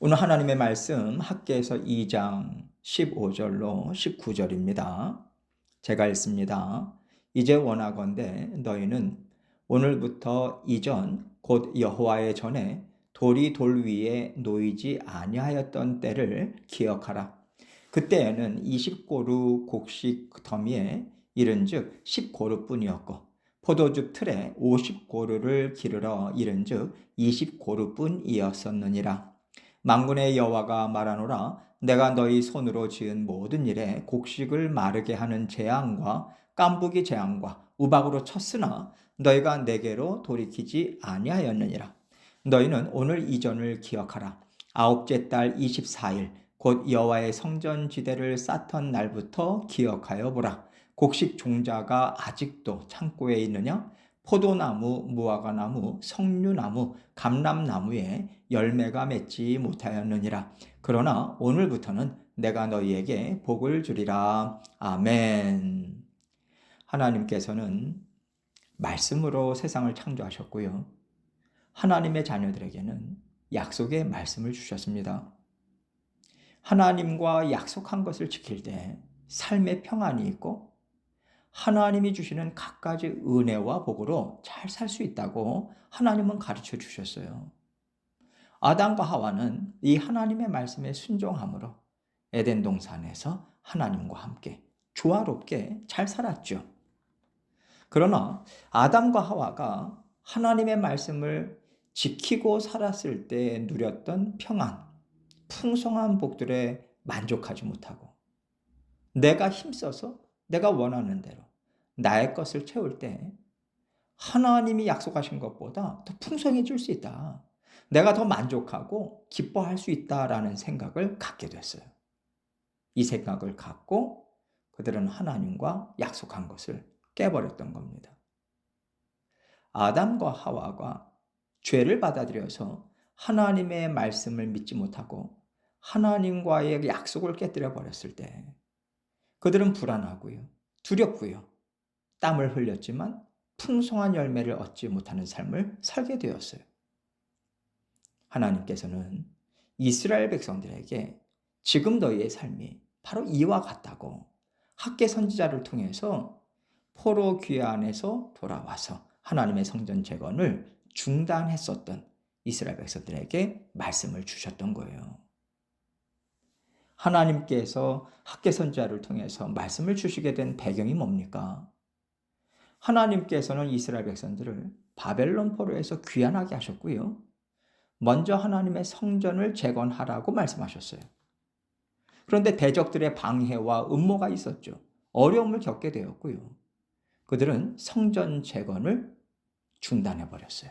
오늘 하나님의 말씀 학개서 2장 15절로 19절입니다. 제가 읽습니다. 이제 원하건대 너희는 오늘부터 이전 곧 여호와의 전에 돌이 돌 위에 놓이지 아니하였던 때를 기억하라. 그때에는 20고루 곡식 더미에 이른즉 10고루뿐이었고 포도즙 틀에 50고루를 기르러 이른즉 20고루뿐이었었느니라. 만군의 여호와가 말하노라. 내가 너희 손으로 지은 모든 일에 곡식을 마르게 하는 재앙과 깐부기 재앙과 우박으로 쳤으나 너희가 내게로 돌이키지 아니하였느니라. 너희는 오늘 이전을 기억하라. 아홉째 달 24일 곧 여호와의 성전 지대를 쌓던 날부터 기억하여 보라. 곡식 종자가 아직도 창고에 있느냐? 포도나무, 무화과나무, 석류나무, 감람나무에 열매가 맺지 못하였느니라. 그러나 오늘부터는 내가 너희에게 복을 주리라. 아멘. 하나님께서는 말씀으로 세상을 창조하셨고요. 하나님의 자녀들에게는 약속의 말씀을 주셨습니다. 하나님과 약속한 것을 지킬 때 삶의 평안이 있고 하나님이 주시는 갖가지 은혜와 복으로 잘 살 수 있다고 하나님은 가르쳐 주셨어요. 아담과 하와는 이 하나님의 말씀에 순종함으로 에덴 동산에서 하나님과 함께 조화롭게 잘 살았죠. 그러나 아담과 하와가 하나님의 말씀을 지키고 살았을 때 누렸던 평안, 풍성한 복들에 만족하지 못하고 내가 힘써서 내가 원하는 대로 나의 것을 채울 때 하나님이 약속하신 것보다 더 풍성해질 수 있다. 내가 더 만족하고 기뻐할 수 있다라는 생각을 갖게 됐어요. 이 생각을 갖고 그들은 하나님과 약속한 것을 깨버렸던 겁니다. 아담과 하와가 죄를 받아들여서 하나님의 말씀을 믿지 못하고 하나님과의 약속을 깨뜨려 버렸을 때 그들은 불안하고요, 두렵고요, 땀을 흘렸지만 풍성한 열매를 얻지 못하는 삶을 살게 되었어요. 하나님께서는 이스라엘 백성들에게 지금 너희의 삶이 바로 이와 같다고 학개 선지자를 통해서 포로 귀환에서 돌아와서 하나님의 성전 재건을 중단했었던 이스라엘 백성들에게 말씀을 주셨던 거예요. 하나님께서 학개 선지자를 통해서 말씀을 주시게 된 배경이 뭡니까? 하나님께서는 이스라엘 백성들을 바벨론 포로에서 귀환하게 하셨고요. 먼저 하나님의 성전을 재건하라고 말씀하셨어요. 그런데 대적들의 방해와 음모가 있었죠. 어려움을 겪게 되었고요. 그들은 성전 재건을 중단해 버렸어요.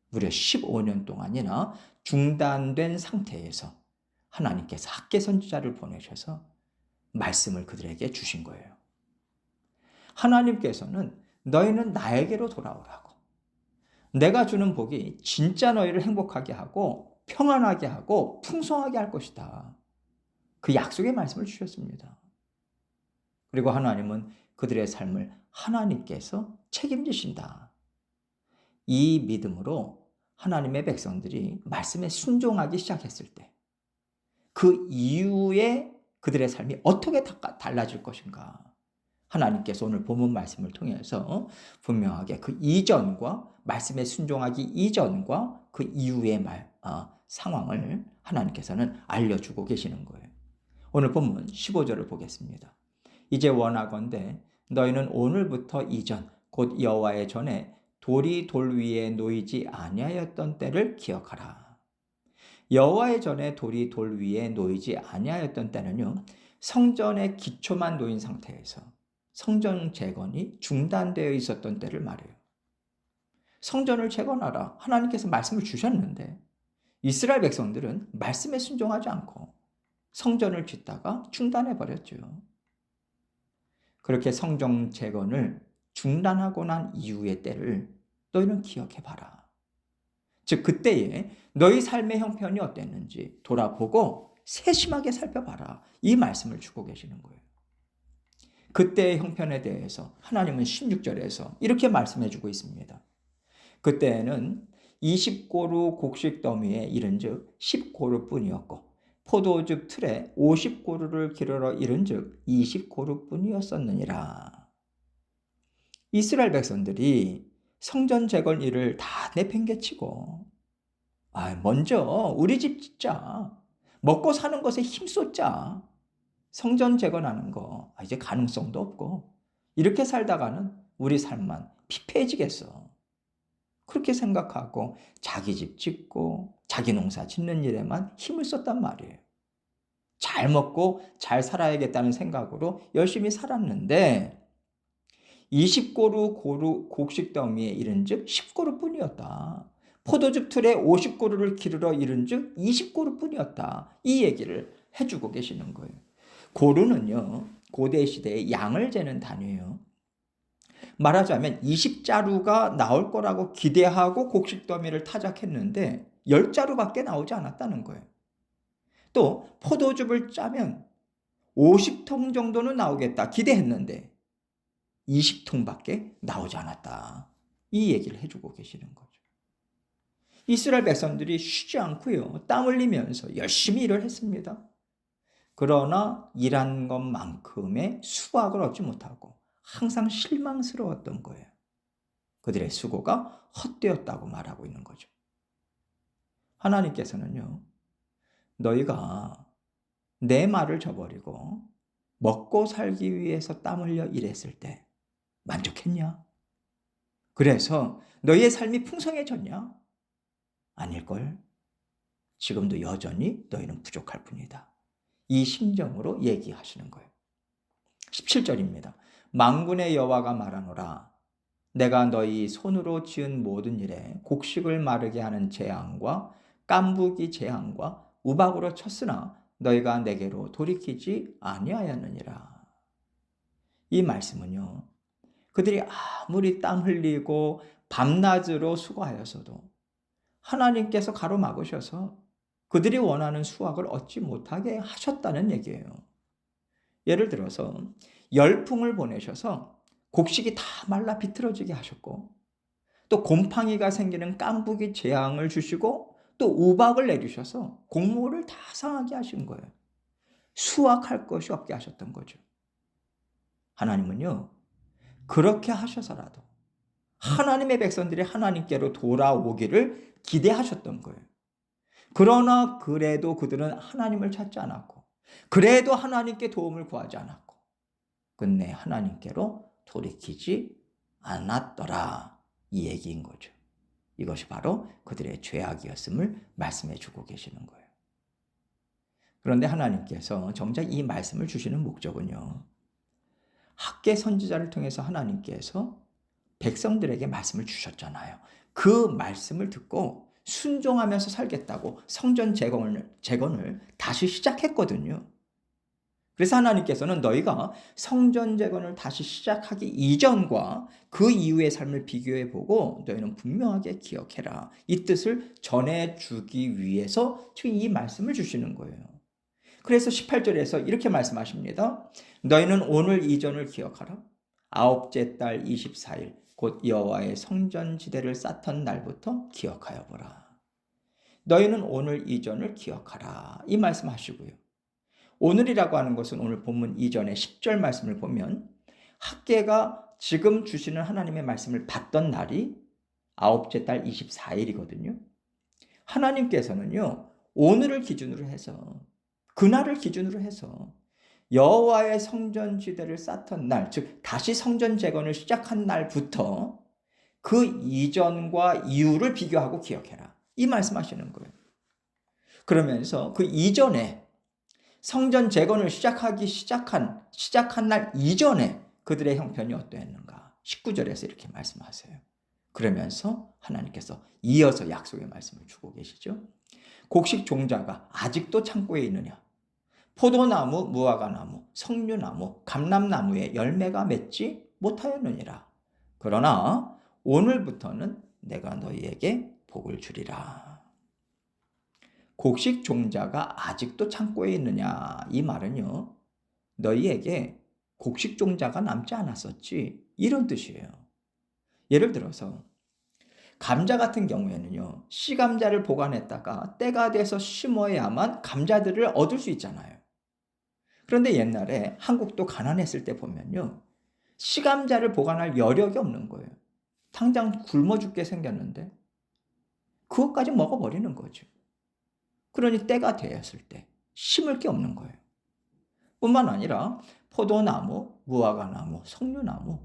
무려 15년 동안이나 중단된 상태에서 하나님께서 학개 선지자를 보내셔서 말씀을 그들에게 주신 거예요. 하나님께서는 너희는 나에게로 돌아오라고. 내가 주는 복이 진짜 너희를 행복하게 하고 평안하게 하고 풍성하게 할 것이다. 그 약속의 말씀을 주셨습니다. 그리고 하나님은 그들의 삶을 하나님께서 책임지신다. 이 믿음으로 하나님의 백성들이 말씀에 순종하기 시작했을 때 그 이후에 그들의 삶이 어떻게 달라질 것인가. 하나님께서 오늘 본문 말씀을 통해서 분명하게 그 이전과 말씀에 순종하기 이전과 그 이후의 상황을 하나님께서는 알려주고 계시는 거예요. 오늘 본문 15절을 보겠습니다. 이제 원하건대 너희는 오늘부터 이전 곧 여호와의 전에 돌이 돌 위에 놓이지 아니하였던 때를 기억하라. 여호와의 전에 돌이 돌 위에 놓이지 아니하였던 때는요. 성전의 기초만 놓인 상태에서 성전 재건이 중단되어 있었던 때를 말해요. 성전을 재건하라. 하나님께서 말씀을 주셨는데 이스라엘 백성들은 말씀에 순종하지 않고 성전을 짓다가 중단해 버렸죠. 그렇게 성전 재건을 중단하고 난 이후의 때를 너희는 기억해 봐라. 즉 그때에 너희 삶의 형편이 어땠는지 돌아보고 세심하게 살펴봐라. 이 말씀을 주고 계시는 거예요. 그때의 형편에 대해서 하나님은 16절에서 이렇게 말씀해 주고 있습니다. 그때에는 20고루 곡식 더미에 이른즉 10고루뿐이었고 포도즙 틀에 50고루를 기르러 이른즉 20고루뿐이었었느니라. 이스라엘 백성들이 성전 재건 일을 다 내팽개치고 먼저 우리 집 짓자. 먹고 사는 것에 힘쏟자. 성전 재건하는 거 이제 가능성도 없고 이렇게 살다가는 우리 삶만 피폐해지겠어. 그렇게 생각하고 자기 집 짓고 자기 농사 짓는 일에만 힘을 썼단 말이에요. 잘 먹고 잘 살아야겠다는 생각으로 열심히 살았는데 20고루 곡식 더미에 이른즉 10고루뿐이었다. 포도즙 틀에 50고루를 기르러 이른즉 20고루뿐이었다. 이 얘기를 해주고 계시는 거예요. 고루는요, 고대 시대에 양을 재는 단위예요. 말하자면 20자루가 나올 거라고 기대하고 곡식 더미를 타작했는데 10자루밖에 나오지 않았다는 거예요. 또 포도즙을 짜면 50통 정도는 나오겠다 기대했는데 20통밖에 나오지 않았다. 이 얘기를 해주고 계시는 거죠. 이스라엘 백성들이 쉬지 않고요. 땀 흘리면서 열심히 일을 했습니다. 그러나 일한 것만큼의 수확을 얻지 못하고 항상 실망스러웠던 거예요. 그들의 수고가 헛되었다고 말하고 있는 거죠. 하나님께서는요, 너희가 내 말을 저버리고 먹고 살기 위해서 땀 흘려 일했을 때 만족했냐? 그래서 너희의 삶이 풍성해졌냐? 아닐걸. 지금도 여전히 너희는 부족할 뿐이다. 이 심정으로 얘기하시는 거예요. 17절입니다. 만군의 여호와가 말하노라. 내가 너희 손으로 지은 모든 일에 곡식을 마르게 하는 재앙과 깐부기 재앙과 우박으로 쳤으나 너희가 내게로 돌이키지 아니하였느니라. 이 말씀은요, 그들이 아무리 땀 흘리고 밤낮으로 수고하여서도 하나님께서 가로막으셔서 그들이 원하는 수확을 얻지 못하게 하셨다는 얘기예요. 예를 들어서 열풍을 보내셔서 곡식이 다 말라 비틀어지게 하셨고 또 곰팡이가 생기는 깐부기 재앙을 주시고 또 우박을 내주셔서 곡물을 다 상하게 하신 거예요. 수확할 것이 없게 하셨던 거죠. 하나님은요, 그렇게 하셔서라도 하나님의 백성들이 하나님께로 돌아오기를 기대하셨던 거예요. 그러나 그래도 그들은 하나님을 찾지 않았고 그래도 하나님께 도움을 구하지 않았고 끝내 하나님께로 돌이키지 않았더라. 이 얘기인 거죠. 이것이 바로 그들의 죄악이었음을 말씀해 주고 계시는 거예요. 그런데 하나님께서 정작 이 말씀을 주시는 목적은요, 학개 선지자를 통해서 하나님께서 백성들에게 말씀을 주셨잖아요. 그 말씀을 듣고 순종하면서 살겠다고 성전 재건을 다시 시작했거든요. 그래서 하나님께서는 너희가 성전 재건을 다시 시작하기 이전과 그 이후의 삶을 비교해 보고 너희는 분명하게 기억해라. 이 뜻을 전해주기 위해서 지금 이 말씀을 주시는 거예요. 그래서 18절에서 이렇게 말씀하십니다. 너희는 오늘 이전을 기억하라. 아홉째 달 24일 곧 여호와의 성전 지대를 쌓던 날부터 기억하여 보라. 너희는 오늘 이전을 기억하라. 이 말씀하시고요. 오늘이라고 하는 것은 오늘 본문 이전의 10절 말씀을 보면 학개가 지금 주시는 하나님의 말씀을 받던 날이 아홉째 달 24일이거든요. 하나님께서는요, 오늘을 기준으로 해서 그날을 기준으로 해서 여호와의 성전 지대를 쌓던 날, 즉 다시 성전 재건을 시작한 날부터 그 이전과 이후를 비교하고 기억해라. 이 말씀하시는 거예요. 그러면서 그 이전에 성전 재건을 시작한 날 이전에 그들의 형편이 어떠했는가? 19절에서 이렇게 말씀하세요. 그러면서 하나님께서 이어서 약속의 말씀을 주고 계시죠. 곡식 종자가 아직도 창고에 있느냐? 포도나무, 무화과나무, 석류나무, 감람나무에 열매가 맺지 못하였느니라. 그러나 오늘부터는 내가 너희에게 복을 주리라. 곡식 종자가 아직도 창고에 있느냐? 이 말은요, 너희에게 곡식 종자가 남지 않았었지, 이런 뜻이에요. 예를 들어서 감자 같은 경우에는요, 씨 감자를 보관했다가 때가 돼서 심어야만 감자들을 얻을 수 있잖아요. 그런데 옛날에 한국도 가난했을 때 보면요, 씨 감자를 보관할 여력이 없는 거예요. 당장 굶어 죽게 생겼는데 그것까지 먹어버리는 거죠. 그러니 때가 되었을 때 심을 게 없는 거예요. 뿐만 아니라 포도나무, 무화과나무, 석류나무,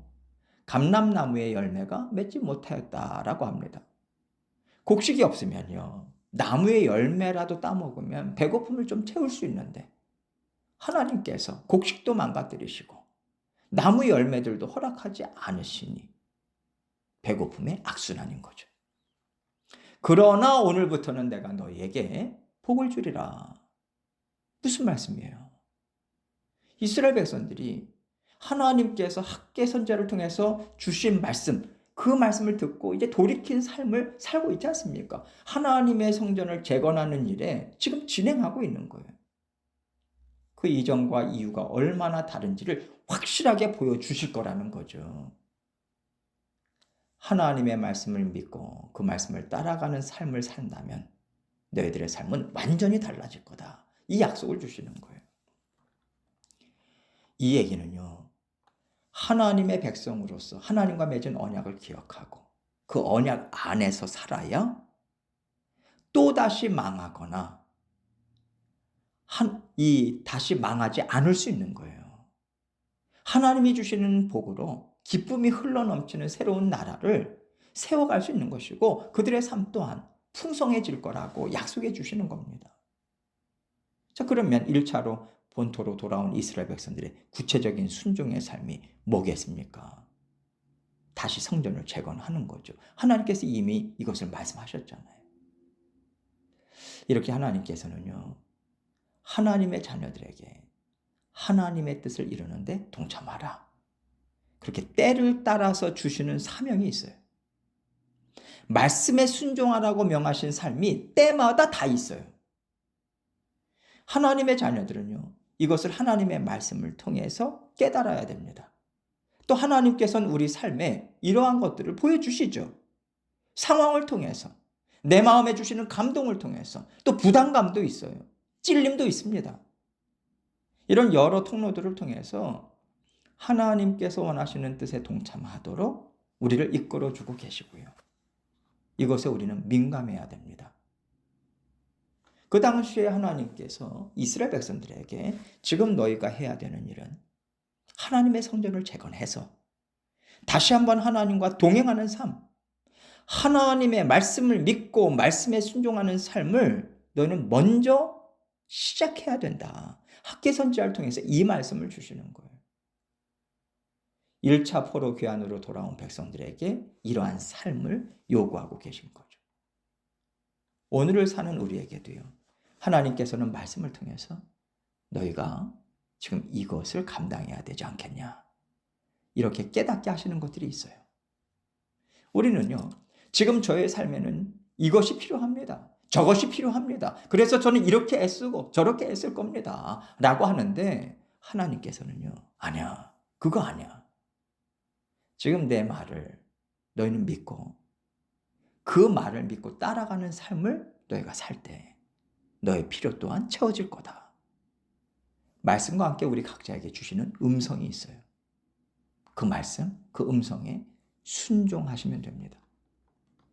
감람나무의 열매가 맺지 못하였다라고 합니다. 곡식이 없으면요, 나무의 열매라도 따먹으면 배고픔을 좀 채울 수 있는데 하나님께서 곡식도 망가뜨리시고 나무 열매들도 허락하지 않으시니 배고픔의 악순환인 거죠. 그러나 오늘부터는 내가 너희에게 복을 주리라. 무슨 말씀이에요? 이스라엘 백성들이 하나님께서 학개 선지자를 통해서 주신 말씀, 그 말씀을 듣고 이제 돌이킨 삶을 살고 있지 않습니까? 하나님의 성전을 재건하는 일에 지금 진행하고 있는 거예요. 그 이전과 이유가 얼마나 다른지를 확실하게 보여주실 거라는 거죠. 하나님의 말씀을 믿고 그 말씀을 따라가는 삶을 산다면 너희들의 삶은 완전히 달라질 거다. 이 약속을 주시는 거예요. 이 얘기는요, 하나님의 백성으로서 하나님과 맺은 언약을 기억하고 그 언약 안에서 살아야 또다시 망하거나 다시 망하지 않을 수 있는 거예요. 하나님이 주시는 복으로 기쁨이 흘러넘치는 새로운 나라를 세워갈 수 있는 것이고 그들의 삶 또한 풍성해질 거라고 약속해 주시는 겁니다. 자, 그러면 1차로 본토로 돌아온 이스라엘 백성들의 구체적인 순종의 삶이 뭐겠습니까? 다시 성전을 재건하는 거죠. 하나님께서 이미 이것을 말씀하셨잖아요. 이렇게 하나님께서는요, 하나님의 자녀들에게 하나님의 뜻을 이루는데 동참하라. 그렇게 때를 따라서 주시는 사명이 있어요. 말씀에 순종하라고 명하신 삶이 때마다 다 있어요. 하나님의 자녀들은요, 이것을 하나님의 말씀을 통해서 깨달아야 됩니다. 또 하나님께서는 우리 삶에 이러한 것들을 보여주시죠. 상황을 통해서, 내 마음에 주시는 감동을 통해서, 또 부담감도 있어요. 찔림도 있습니다. 이런 여러 통로들을 통해서 하나님께서 원하시는 뜻에 동참하도록 우리를 이끌어주고 계시고요. 이것에 우리는 민감해야 됩니다. 그 당시에 하나님께서 이스라엘 백성들에게 지금 너희가 해야 되는 일은 하나님의 성전을 재건해서 다시 한번 하나님과 동행하는 삶, 하나님의 말씀을 믿고 말씀에 순종하는 삶을 너희는 먼저 시작해야 된다. 학개 선지자를 통해서 이 말씀을 주시는 거예요. 1차 포로 귀환으로 돌아온 백성들에게 이러한 삶을 요구하고 계신 거죠. 오늘을 사는 우리에게도요, 하나님께서는 말씀을 통해서 너희가 지금 이것을 감당해야 되지 않겠냐, 이렇게 깨닫게 하시는 것들이 있어요. 우리는요, 지금 저의 삶에는 이것이 필요합니다. 저것이 필요합니다. 그래서 저는 이렇게 애쓰고 저렇게 애쓸 겁니다. 라고 하는데 하나님께서는요, 아니야. 그거 아니야. 지금 내 말을 너희는 믿고 그 말을 믿고 따라가는 삶을 너희가 살 때 너의 필요 또한 채워질 거다. 말씀과 함께 우리 각자에게 주시는 음성이 있어요. 그 말씀, 그 음성에 순종하시면 됩니다.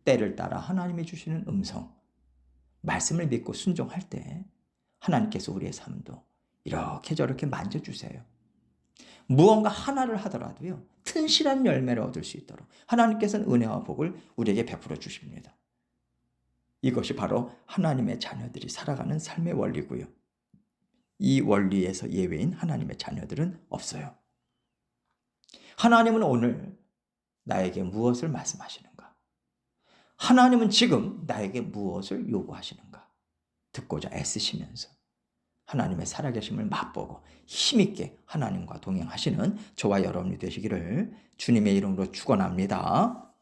때를 따라 하나님이 주시는 음성, 말씀을 믿고 순종할 때 하나님께서 우리의 삶도 이렇게 저렇게 만져주세요. 무언가 하나를 하더라도요, 튼실한 열매를 얻을 수 있도록 하나님께서는 은혜와 복을 우리에게 베풀어 주십니다. 이것이 바로 하나님의 자녀들이 살아가는 삶의 원리고요. 이 원리에서 예외인 하나님의 자녀들은 없어요. 하나님은 오늘 나에게 무엇을 말씀하시는가? 하나님은 지금 나에게 무엇을 요구하시는가? 듣고자 애쓰시면서 하나님의 살아계심을 맛보고 힘있게 하나님과 동행하시는 저와 여러분이 되시기를 주님의 이름으로 축원합니다.